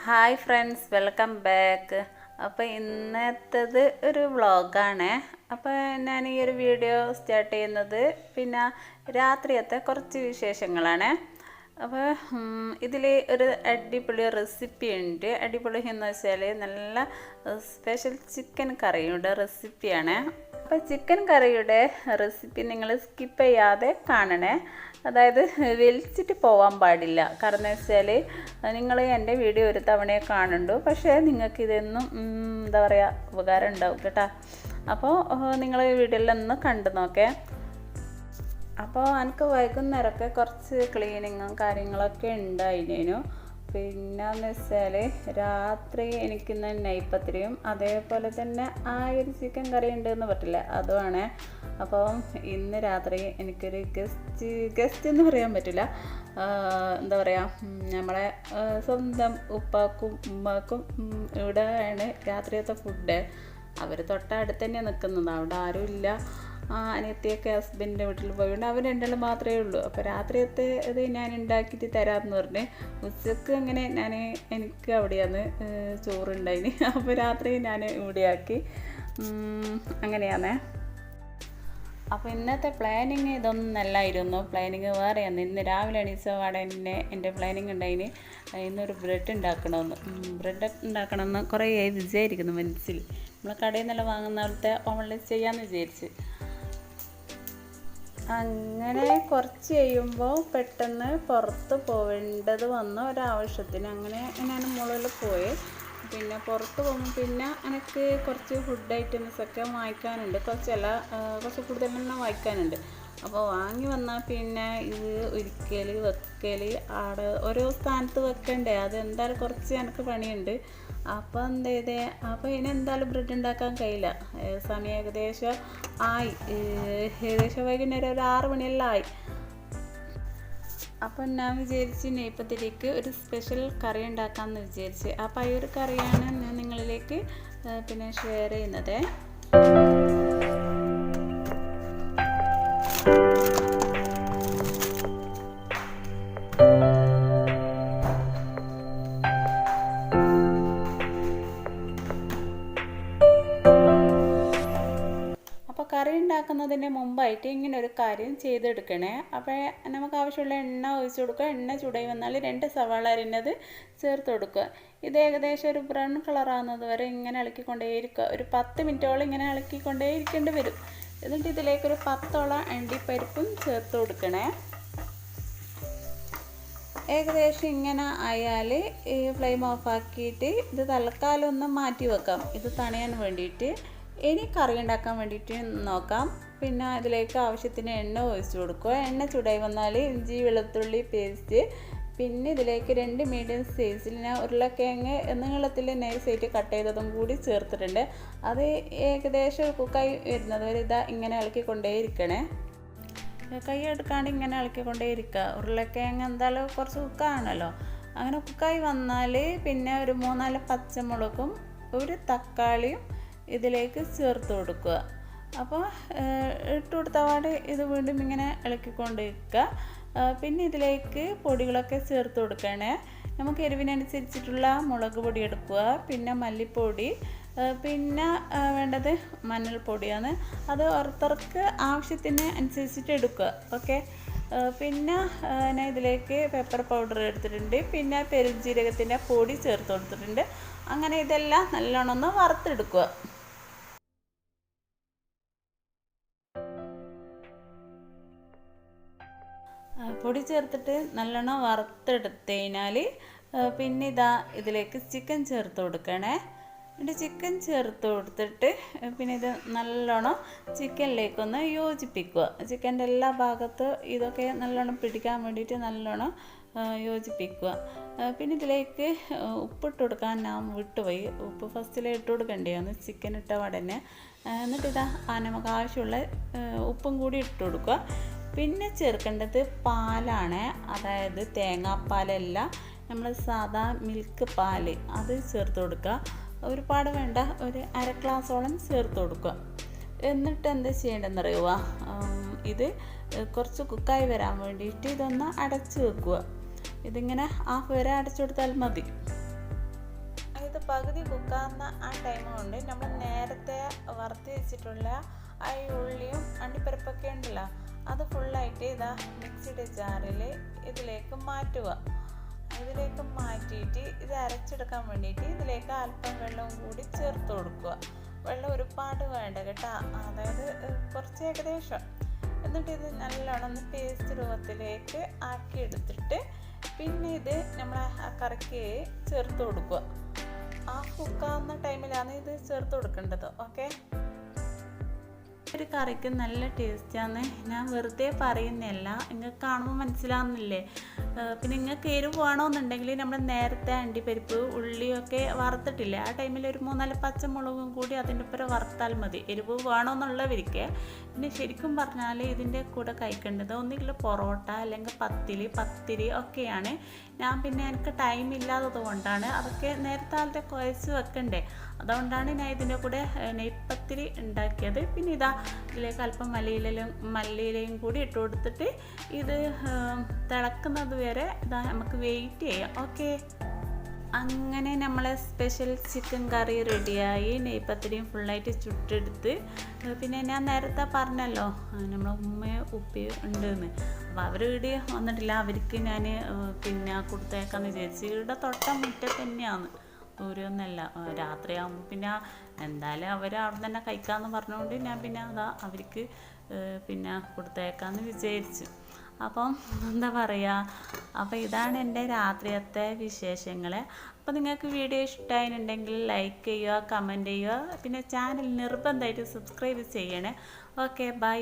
Hi friends, welcome back. അപ്പോൾ ഇന്നത്തേത് ഒരു വ്ളോഗാണ്. അപ്പോൾ ഞാൻ ഈ ഒരു വീഡിയോ സ്റ്റാർട്ട് ചെയ്യുന്നത് പിന്നെ രാത്രിയത്തെ കുറച്ച് വിശേഷങ്ങളാണ്. അപ്പോൾ ഇതിൽ ഒരു അടിപൊളി റെസിപ്പി ഉണ്ട്. അടിപൊളി എന്ന് വെച്ചാൽ നല്ല സ്പെഷ്യൽ ചിക്കൻ കറിയുടെ റെസിപ്പിയാണ്. അപ്പോൾ ചിക്കൻ കറിയുടെ റെസിപ്പി നിങ്ങൾ സ്കിപ്പ് ചെയ്യാതെ കാണണേ. അതായത് വലിച്ചിട്ട് പോകാൻ പാടില്ല. കാരണം എന്ന് വെച്ചാൽ നിങ്ങൾ എൻ്റെ വീഡിയോ ഒരു തവണയെ കാണുന്നുണ്ടു, പക്ഷേ നിങ്ങൾക്ക് ഇതൊന്നും എന്താ പറയുക ഉപകാരം ഉണ്ടാവും കേട്ടോ. അപ്പോൾ നിങ്ങൾ ഈ വീഡിയോയിലൊന്ന് കണ്ടു നോക്കേ. അപ്പോൾ എനിക്ക് വൈകുന്നേരമൊക്കെ കുറച്ച് ക്ലീനിങ്ങും കാര്യങ്ങളൊക്കെ ഉണ്ടായിരുന്നു. പിന്നെന്ന് വെച്ചാൽ രാത്രി എനിക്കിന്ന് നെയ്പ്പത്തിരിയും അതേപോലെ തന്നെ ആ ഒരു ചിക്കൻ കറി ഉണ്ടെന്ന് പറ്റില്ല, അതുമാണ്. അപ്പം ഇന്ന് രാത്രി എനിക്കൊരു ഗസ്റ്റ് എന്ന് പറയാൻ പറ്റില്ല, എന്താ പറയുക, നമ്മളെ സ്വന്തം ഉപ്പാക്കും ഉമ്മാക്കും ഇവിടെ ആണ് രാത്രിയത്തെ ഫുഡ്. അവർ തൊട്ടടുത്ത് തന്നെ നിൽക്കുന്നത്, അവിടെ ആരുമില്ല. അനിയത്തിയൊക്കെ ഹസ്ബൻഡിൻ്റെ വീട്ടിൽ പോയിട്ടുണ്ട്, അവർ രണ്ടാളും മാത്രമേ ഉള്ളൂ. അപ്പോൾ രാത്രിയത്തെ ഇത് ഞാൻ ഉണ്ടാക്കിയിട്ട് തരാമെന്ന് പറഞ്ഞ് ഉച്ചക്ക് അങ്ങനെ എനിക്ക് അവിടെയാണ് ചോറുണ്ടായിന്. അപ്പോൾ രാത്രി ഞാൻ ഇവിടെയാക്കി, അങ്ങനെയാണ്. അപ്പോൾ ഇന്നത്തെ പ്ലാനിങ് ഇതൊന്നല്ലായിരുന്നു. പ്ലാനിങ് വേറെയാണ്. ഇന്ന് രാവിലെ എണീച്ച പാടെ തന്നെ എൻ്റെ പ്ലാനിങ് ഉണ്ടായിന് ഇന്നൊരു ബ്രെഡ് ഉണ്ടാക്കണമെന്ന് കുറേ വിചാരിക്കുന്നു മനസ്സിൽ. നമ്മൾ കടയിൽ നിന്നെല്ലാം വാങ്ങുന്ന പോലത്തെ ഓൺലൈൻ ചെയ്യാമെന്ന് വിചാരിച്ച്. അങ്ങനെ കുറച്ച് കഴിയുമ്പോൾ പെട്ടെന്ന് പുറത്ത് പോവേണ്ടത് വന്ന ഒരാവശ്യത്തിന് അങ്ങനെ ഞാൻ മുകളിൽ പോയി. പിന്നെ പുറത്ത് പോകുമ്പോൾ പിന്നെ എനിക്ക് കുറച്ച് ഫുഡ് ഐറ്റംസൊക്കെ വാങ്ങിക്കാനുണ്ട്, കുറച്ച് കൂടുതൽ തന്നെ വാങ്ങിക്കാനുണ്ട്. അപ്പോൾ വാങ്ങി വന്നാൽ പിന്നെ ഇത് ഒരിക്കൽ വെക്കൽ ആടെ ഓരോ സ്ഥാനത്ത് വെക്കണ്ടേ, അതെന്തായാലും കുറച്ച് എനിക്ക് പണിയുണ്ട്. അപ്പോൾ എന്ത് ചെയ്തേ, അപ്പോൾ ഇനി എന്തായാലും ബ്രെഡ് ഉണ്ടാക്കാൻ കഴിയില്ല. സമയം ഏകദേശം ആയി, ഏകദേശം വൈകുന്നേരം ഒരു 6 മണിയെല്ലാം ആയി. അപ്പം ഞാൻ വിചാരിച്ച് നെയ്പ്പത്തിരിക്ക് ഒരു സ്പെഷ്യൽ കറി ഉണ്ടാക്കാമെന്ന് വിചാരിച്ച്. അപ്പോൾ ഈ ഒരു കറിയാണ് ഞാൻ നിങ്ങളിലേക്ക് പിന്നെ ഷെയർ ചെയ്യുന്നത്. കറി ഉണ്ടാക്കുന്നതിന് മുമ്പായിട്ട് ഇങ്ങനെ ഒരു കാര്യം ചെയ്തെടുക്കണേ. അപ്പോൾ നമുക്ക് ആവശ്യമുള്ള എണ്ണ ഒഴിച്ച് കൊടുക്കുക. എണ്ണ ചൂടായി വന്നാൽ 2 സവാള അരിഞ്ഞത് ചേർത്ത് കൊടുക്കുക. ഇത് ഏകദേശം ഒരു ബ്രൗൺ കളറാകുന്നത് വരെ ഇങ്ങനെ ഇളക്കിക്കൊണ്ടേയിരിക്കുക. ഒരു 10 മിനിറ്റോളം ഇങ്ങനെ ഇളക്കിക്കൊണ്ടേയിരിക്കേണ്ടി വരും. എന്നിട്ട് ഇതിലേക്കൊരു 10ഓളം അണ്ടിപ്പരിപ്പും ചേർത്ത് കൊടുക്കണേ. ഏകദേശം ഇങ്ങനെ ആയാൽ ഈ ഫ്ലെയിം ഓഫാക്കിയിട്ട് ഇത് തൽക്കാലം ഒന്ന് മാറ്റി വെക്കാം, ഇത് തണയാൻ വേണ്ടിയിട്ട്. ഇനി കറി ഉണ്ടാക്കാൻ വേണ്ടിയിട്ട് നോക്കാം. പിന്നെ അതിലേക്ക് ആവശ്യത്തിന് എണ്ണ ഒഴിച്ച് കൊടുക്കുക. എണ്ണ ചൂടായി വന്നാൽ ഇഞ്ചി വെളുത്തുള്ളി പേസ്റ്റ്, പിന്നെ ഇതിലേക്ക് 2 മീഡിയം സൈസിൽ ഞാൻ ഉരുളക്കിഴങ്ങ് നീളത്തിൽ നൈസായിട്ട് കട്ട് ചെയ്തതും കൂടി ചേർത്തിട്ടുണ്ട്. അത് ഏകദേശം കുക്കായി വരുന്നത് വരെ ഇങ്ങനെ ഇളക്കിക്കൊണ്ടേയിരിക്കണേ. കൈ എടുക്കാണ്ട് ഇങ്ങനെ ഇളക്കിക്കൊണ്ടേയിരിക്കുക. ഉരുളക്കിഴങ്ങ് എന്തായാലും കുറച്ച് കുക്കാണല്ലോ. അങ്ങനെ കുക്കായി വന്നാൽ പിന്നെ ഒരു 3-4 പച്ചമുളകും ഒരു തക്കാളിയും ഇതിലേക്ക് ചേർത്ത് കൊടുക്കുക. അപ്പോൾ ഇട്ട് കൊടുത്തപാട് ഇത് വീണ്ടും ഇങ്ങനെ ഇളക്കിക്കൊണ്ടിരിക്കുക. പിന്നെ ഇതിലേക്ക് പൊടികളൊക്കെ ചേർത്ത് കൊടുക്കണേ. നമുക്ക് എരിവിനനുസരിച്ചിട്ടുള്ള മുളക് പൊടി എടുക്കുക, പിന്നെ മല്ലിപ്പൊടി, പിന്നെ വേണ്ടത് മഞ്ഞൾപ്പൊടിയാണ്. അത് ഓരോരുത്തർക്ക് ആവശ്യത്തിന് അനുസരിച്ചിട്ട് എടുക്കുക. ഓക്കെ. പിന്നെ ഞാൻ ഇതിലേക്ക് പെപ്പർ പൗഡർ എടുത്തിട്ടുണ്ട്, പിന്നെ പെരുംജീരകത്തിൻ്റെ പൊടി ചേർത്ത് കൊടുത്തിട്ടുണ്ട്. അങ്ങനെ ഇതെല്ലാം നല്ലോണം ഒന്ന് വറുത്തെടുക്കുക. പൊടി ചേർത്തിട്ട് നല്ലോണം വറുത്തെടുത്ത് കഴിഞ്ഞാൽ പിന്നെ ഇതിലേക്ക് ചിക്കൻ ചേർത്ത് കൊടുക്കണേ. എന്നിട്ട് ചിക്കൻ ചേർത്ത് കൊടുത്തിട്ട് പിന്നെ ഇത് നല്ലോണം ചിക്കനിലേക്കൊന്ന് യോജിപ്പിക്കുക. ചിക്കൻ്റെ എല്ലാ ഭാഗത്തും ഇതൊക്കെ നല്ലോണം പിടിക്കാൻ വേണ്ടിയിട്ട് നല്ലോണം യോജിപ്പിക്കുക. പിന്നെ ഇതിലേക്ക് ഉപ്പിട്ട് കൊടുക്കാൻ ഞാൻ വിട്ടുപോയി. ഉപ്പ് ഫസ്റ്റിൽ ഇട്ട് കൊടുക്കേണ്ടതാണ് ചിക്കൻ ഇട്ട ഉടനെ. എന്നിട്ട് നമുക്ക് ആവശ്യമുള്ള ഉപ്പും കൂടി ഇട്ട് കൊടുക്കുക. പിന്നെ ചേർക്കേണ്ടത് പാലാണ്, അതായത് തേങ്ങാപ്പാലല്ല, നമ്മൾ സാധാ മിൽക്ക് പാല്, അത് ചേർത്ത് കൊടുക്കുക. ഒരുപാട് വേണ്ട, ഒരു 1/2 ഗ്ലാസോളം ചേർത്ത് കൊടുക്കുക. എന്നിട്ട് എന്താ ചെയ്യേണ്ടതെന്ന് അറിയുക, ഇത് കുറച്ച് കുക്കായി വരാൻ വേണ്ടിയിട്ട് ഇതൊന്ന് അടച്ച് വെക്കുക. ഇതിങ്ങനെ ഹാഫ് വരെ അടച്ചു കൊടുത്താൽ മതി. ഇത് പകുതി കുക്കാവുന്ന ആ ടൈം കൊണ്ട് നമ്മൾ നേരത്തെ വറുത്ത് വെച്ചിട്ടുള്ള ആ ഉള്ളിയും അണ്ടിപ്പരിപ്പൊക്കെ ഉണ്ടല്ലോ അത് ഫുള്ളായിട്ട് ഇതാ മിക്സിയുടെ ജാറിൽ ഇതിലേക്ക് മാറ്റുക. ഇതിലേക്ക് മാറ്റിയിട്ട് ഇത് അരച്ചെടുക്കാൻ വേണ്ടിയിട്ട് ഇതിലേക്ക് അല്പം വെള്ളവും കൂടി ചേർത്ത് കൊടുക്കുക. വെള്ളം ഒരുപാട് വേണ്ട കേട്ടോ, അതായത് കുറച്ച് ഏകദേശം. എന്നിട്ട് ഇത് നല്ലോണം പേസ്റ്റ് രൂപത്തിലേക്ക് ആക്കി എടുത്തിട്ട് പിന്നെ ഇത് നമ്മൾ ആ കറിക്ക് ചേർത്ത് കൊടുക്കുക. ആ കുക്കാവുന്ന ടൈമിലാണ് ഇത് ചേർത്ത് കൊടുക്കേണ്ടത്. ഓക്കെ, ഒരു കറിക്ക് നല്ല ടേസ്റ്റാണ്. ഞാൻ വെറുതെ പറയുന്നില്ല, നിങ്ങൾക്ക് കാണുമ്പോൾ മനസ്സിലാവുന്നില്ലേ. പിന്നെ നിങ്ങൾക്ക് എരിവ് വേണമെന്നുണ്ടെങ്കിൽ നമ്മൾ നേരത്തെ അണ്ടിപ്പരിപ്പ് ഉള്ളിയൊക്കെ വറുത്തിട്ടില്ലേ, ആ ടൈമിൽ ഒരു 3-4 പച്ചമുളകും കൂടി അതിൻ്റെ ഒപ്പം വറുത്താൽ മതി, എരിവ് വേണമെന്നുള്ളവർക്ക്. പിന്നെ ശരിക്കും പറഞ്ഞാൽ ഇതിൻ്റെ കൂടെ കഴിക്കേണ്ടത് ഒന്നുകിൽ പൊറോട്ട അല്ലെങ്കിൽ പത്തിരി ഒക്കെയാണ്. ഞാൻ പിന്നെ എനിക്ക് ടൈം ഇല്ലാത്തത് കൊണ്ടാണ് അതൊക്കെ നേരത്തെ കുഴച്ച് വെക്കണ്ടേ, അതുകൊണ്ടാണ് ഞാൻ ഇതിൻ്റെ കൂടെ നെയ്പ്പത്തിരി ഉണ്ടാക്കിയത്. പിന്നെ ഇതാ ഇതിലേക്ക് അല്പം മല്ലിയിലയും കൂടി ഇട്ട് കൊടുത്തിട്ട് ഇത് തിളക്കുന്നത് വരെ ഇതാ നമുക്ക് വെയിറ്റ് ചെയ്യാം. ഓക്കെ, അങ്ങനെ നമ്മളെ സ്പെഷ്യൽ ചിക്കൻ കറി റെഡിയായി. നെയ്പ്പത്തിരിയും ഫുള്ളായിട്ട് ചുട്ടെടുത്ത്. പിന്നെ ഞാൻ നേരത്തെ പറഞ്ഞല്ലോ നമ്മളെ ഉമ്മയും ഉപ്പയും ഉണ്ടെന്ന്, അപ്പോൾ അവർ ഇവിടെ വന്നിട്ടില്ല. അവർക്ക് ഞാൻ പിന്നെ കൊടുത്തേക്കാന്ന് വിചാരിച്ച്. ഇവിടെ തൊട്ട മുറ്റത്ത് തന്നെയാണ്, ദൂരമൊന്നുമല്ല. രാത്രിയാകുമ്പോൾ പിന്നെ എന്തായാലും അവർ അവിടെ തന്നെ കഴിക്കാമെന്ന് പറഞ്ഞുകൊണ്ട് ഞാൻ പിന്നെ അവർക്ക് പിന്നെ കൊടുത്തേക്കാമെന്ന് വിചാരിച്ചു. അപ്പം എന്താ പറയുക, അപ്പോൾ ഇതാണ് എൻ്റെ രാത്രിയത്തെ വിശേഷങ്ങൾ. അപ്പോൾ നിങ്ങൾക്ക് വീഡിയോ ഇഷ്ടമായിട്ടുണ്ടെങ്കിൽ ലൈക്ക് ചെയ്യുക, കമൻറ്റ് ചെയ്യുക, പിന്നെ ചാനൽ നിർബന്ധമായിട്ട് സബ്സ്ക്രൈബ് ചെയ്യണേ. Okay, by.